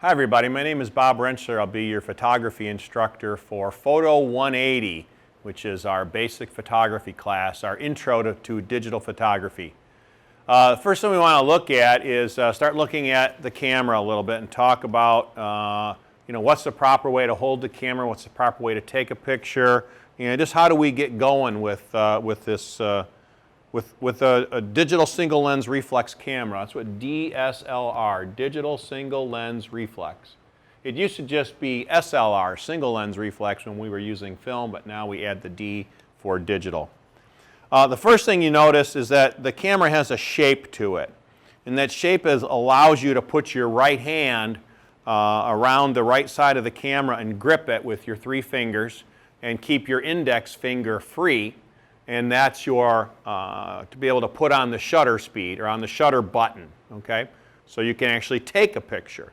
Hi everybody, my name is Bob Rentschler. I'll be your photography instructor for Photo 180, which is our basic photography class, our intro to digital photography. First thing we want to look at is start looking at the camera a little bit and talk about what's the proper way to hold the camera, what's the proper way to take a picture, and just how do we get going with this with a digital single lens reflex camera. That's what DSLR, digital single lens reflex. It used to just be SLR, single lens reflex, when we were using film, but now we add the D for digital. The first thing you notice is that the camera has a shape to it, and that shape allows you to put your right hand around the right side of the camera and grip it with your 3 fingers and keep your index finger free. And that's your, to be able to put on the shutter speed or on the shutter button, okay? So you can actually take a picture.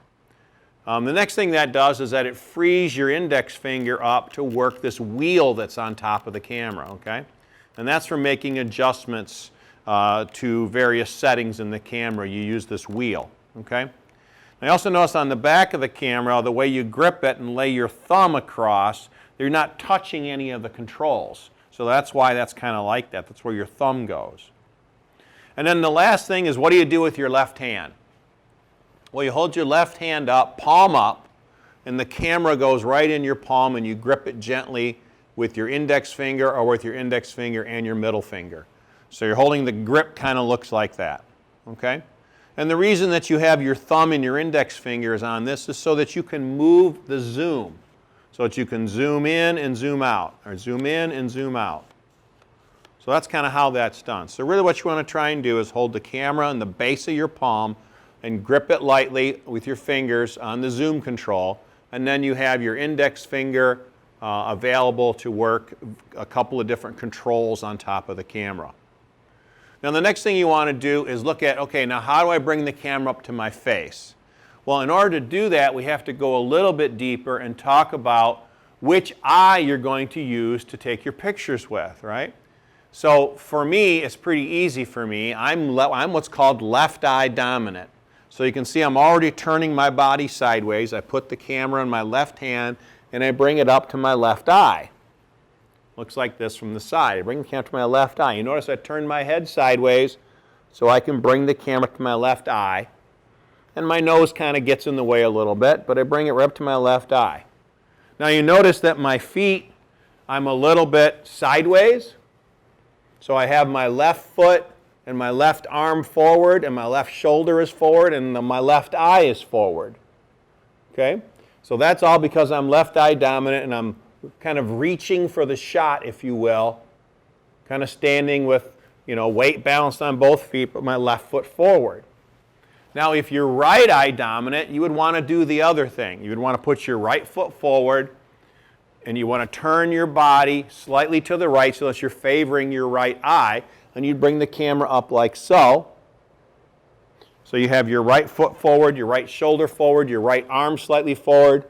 The next thing that does is that it frees your index finger up to work this wheel that's on top of the camera, okay? And that's for making adjustments to various settings in the camera. You use this wheel, okay? I also notice on the back of the camera, the way you grip it and lay your thumb across, you're not touching any of the controls. So that's why that's kind of like that. That's where your thumb goes. And then the last thing is, what do you do with your left hand? Well, you hold your left hand up, palm up, and the camera goes right in your palm, and you grip it gently with your index finger or with your index finger and your middle finger. So you're holding the grip kind of looks like that, okay? And the reason that you have your thumb and your index fingers on this is so that you can move the zoom. So that you can zoom in and zoom out, or zoom in and zoom out. So that's kind of how that's done. So really what you want to try and do is hold the camera in the base of your palm and grip it lightly with your fingers on the zoom control, and then you have your index finger available to work a couple of different controls on top of the camera. Now the next thing you want to do is look at, okay, now how do I bring the camera up to my face? Well, in order to do that, we have to go a little bit deeper and talk about which eye you're going to use to take your pictures with, right? So for me, it's pretty easy for me. I'm what's called left eye dominant. So you can see I'm already turning my body sideways. I put the camera in my left hand and I bring it up to my left eye. Looks like this from the side. I bring the camera to my left eye. You notice I turn my head sideways so I can bring the camera to my left eye. And my nose kind of gets in the way a little bit, but I bring it right up to my left eye. Now you notice that my feet, I'm a little bit sideways. So I have my left foot and my left arm forward, and my left shoulder is forward, and my left eye is forward. Okay? So that's all because I'm left eye dominant, and I'm kind of reaching for the shot, if you will. Kind of standing with, weight balanced on both feet, but my left foot forward. Now, if you're right eye dominant, you would want to do the other thing. You would want to put your right foot forward, and you want to turn your body slightly to the right so that you're favoring your right eye, and you'd bring the camera up like so. So you have your right foot forward, your right shoulder forward, your right arm slightly forward,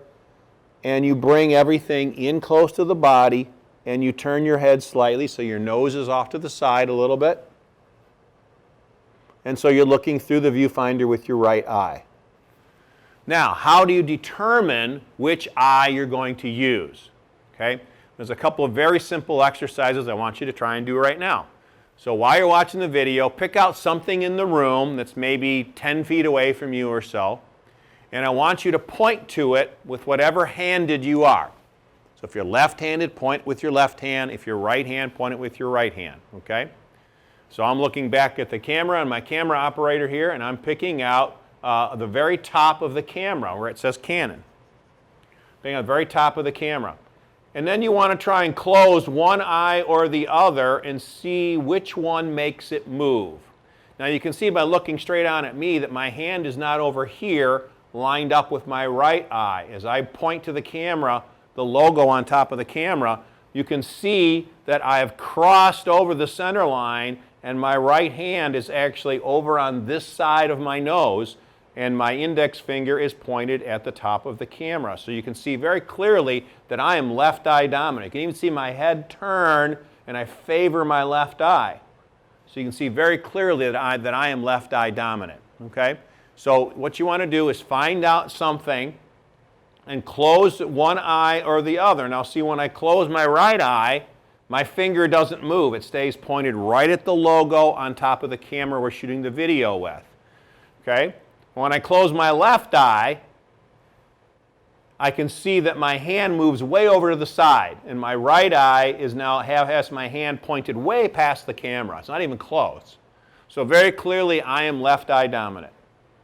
and you bring everything in close to the body, and you turn your head slightly so your nose is off to the side a little bit. And so you're looking through the viewfinder with your right eye. Now, how do you determine which eye you're going to use? Okay? There's a couple of very simple exercises I want you to try and do right now. So while you're watching the video, pick out something in the room that's maybe 10 feet away from you or so, and I want you to point to it with whatever handed you are. So if you're left-handed, point with your left hand. If you're right-hand, point it with your right hand. Okay? So I'm looking back at the camera and my camera operator here, and I'm picking out the very top of the camera where it says Canon. Picking out the very top of the camera. And then you want to try and close one eye or the other and see which one makes it move. Now you can see by looking straight on at me that my hand is not over here lined up with my right eye. As I point to the camera, the logo on top of the camera, you can see that I have crossed over the center line, and my right hand is actually over on this side of my nose, and my index finger is pointed at the top of the camera. So you can see very clearly that I am left eye dominant. You can even see my head turn, and I favor my left eye. So you can see very clearly that I am left eye dominant. Okay? So what you want to do is find out something and close one eye or the other. Now see, when I close my right eye, my finger doesn't move. It stays pointed right at the logo on top of the camera we're shooting the video with. Okay? When I close my left eye, I can see that my hand moves way over to the side, and my right eye is now has my hand pointed way past the camera. It's not even close. So very clearly, I am left eye dominant.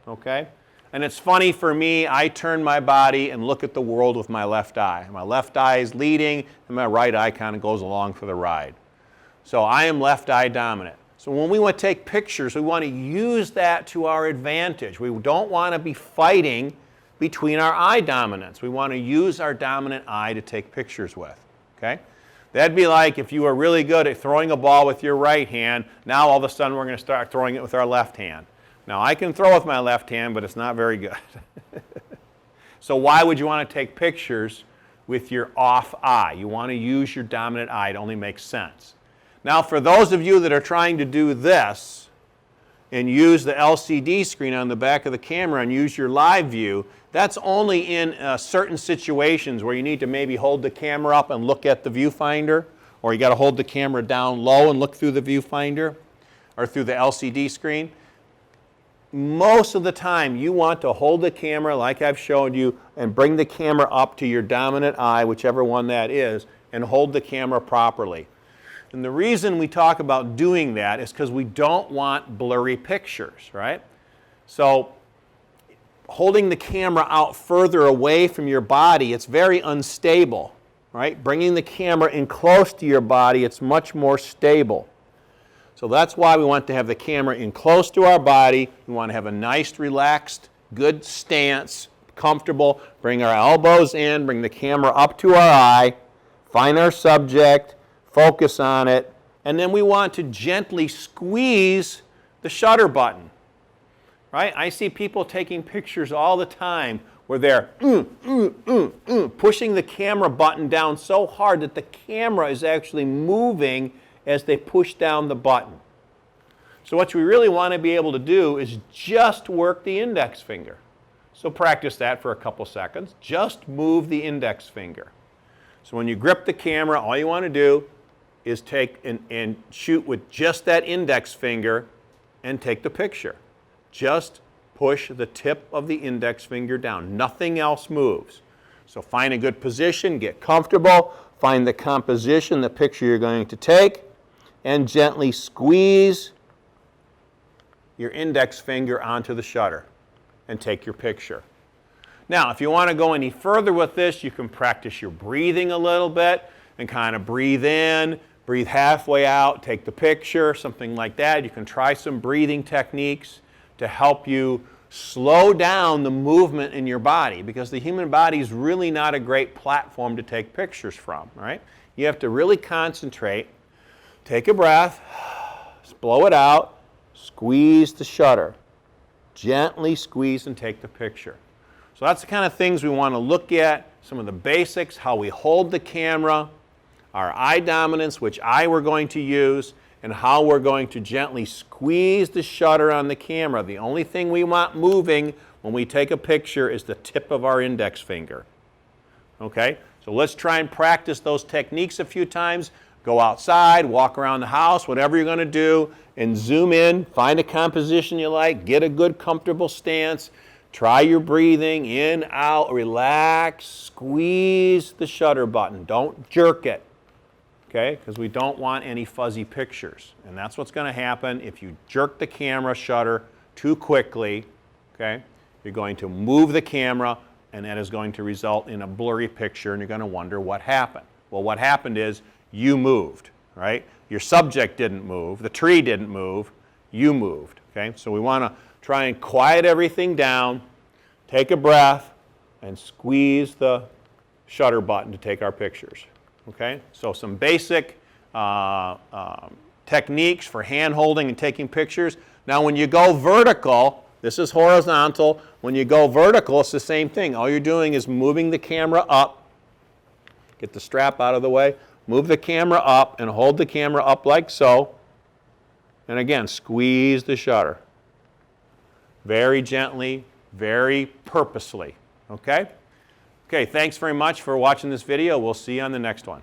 Okay? And it's funny for me, I turn my body and look at the world with my left eye. My left eye is leading, and my right eye kind of goes along for the ride. So I am left eye dominant. So when we want to take pictures, we want to use that to our advantage. We don't want to be fighting between our eye dominance. We want to use our dominant eye to take pictures with. Okay? That'd be like if you were really good at throwing a ball with your right hand, now all of a sudden we're going to start throwing it with our left hand. Now I can throw with my left hand, but it's not very good. So why would you want to take pictures with your off eye? You want to use your dominant eye. It only makes sense. Now for those of you that are trying to do this and use the LCD screen on the back of the camera and use your live view, that's only in certain situations where you need to maybe hold the camera up and look at the viewfinder, or you got to hold the camera down low and look through the viewfinder or through the LCD screen. Most of the time you want to hold the camera like I've shown you and bring the camera up to your dominant eye, whichever one that is, and hold the camera properly. And the reason we talk about doing that is because we don't want blurry pictures, right? So holding the camera out further away from your body, it's very unstable, right? Bringing the camera in close to your body, it's much more stable. So that's why we want to have the camera in close to our body. We want to have a nice, relaxed, good stance, comfortable. Bring our elbows in, bring the camera up to our eye, find our subject, focus on it, and then we want to gently squeeze the shutter button. Right? I see people taking pictures all the time where they're pushing the camera button down so hard that the camera is actually moving as they push down the button. So what we really want to be able to do is just work the index finger. So practice that for a couple seconds. Just move the index finger. So when you grip the camera, all you want to do is take and shoot with just that index finger and take the picture. Just push the tip of the index finger down. Nothing else moves. So find a good position, get comfortable, find the composition, the picture you're going to take, and gently squeeze your index finger onto the shutter and take your picture. Now, if you want to go any further with this, you can practice your breathing a little bit and kind of breathe in, breathe halfway out, take the picture, something like that. You can try some breathing techniques to help you slow down the movement in your body, because the human body is really not a great platform to take pictures from, right? You have to really concentrate. Take a breath, blow it out, squeeze the shutter. Gently squeeze and take the picture. So that's the kind of things we want to look at, some of the basics, how we hold the camera, our eye dominance, which eye we're going to use, and how we're going to gently squeeze the shutter on the camera. The only thing we want moving when we take a picture is the tip of our index finger. Okay? So let's try and practice those techniques a few times. Go outside, walk around the house, whatever you're going to do, and zoom in, find a composition you like, get a good comfortable stance, try your breathing, in, out, relax, squeeze the shutter button. Don't jerk it, okay? Because we don't want any fuzzy pictures. And that's what's going to happen if you jerk the camera shutter too quickly, okay? You're going to move the camera, and that is going to result in a blurry picture, and you're going to wonder what happened. Well, what happened is you moved, right? Your subject didn't move, the tree didn't move, you moved, okay? So we want to try and quiet everything down, take a breath, and squeeze the shutter button to take our pictures, okay? So some basic techniques for hand holding and taking pictures. Now when you go vertical, this is horizontal. When you go vertical, it's the same thing. All you're doing is moving the camera up. Get the strap out of the way. Move the camera up and hold the camera up like so. And again, squeeze the shutter. very gently, very purposely. Okay? Okay, thanks very much for watching this video. We'll see you on the next one.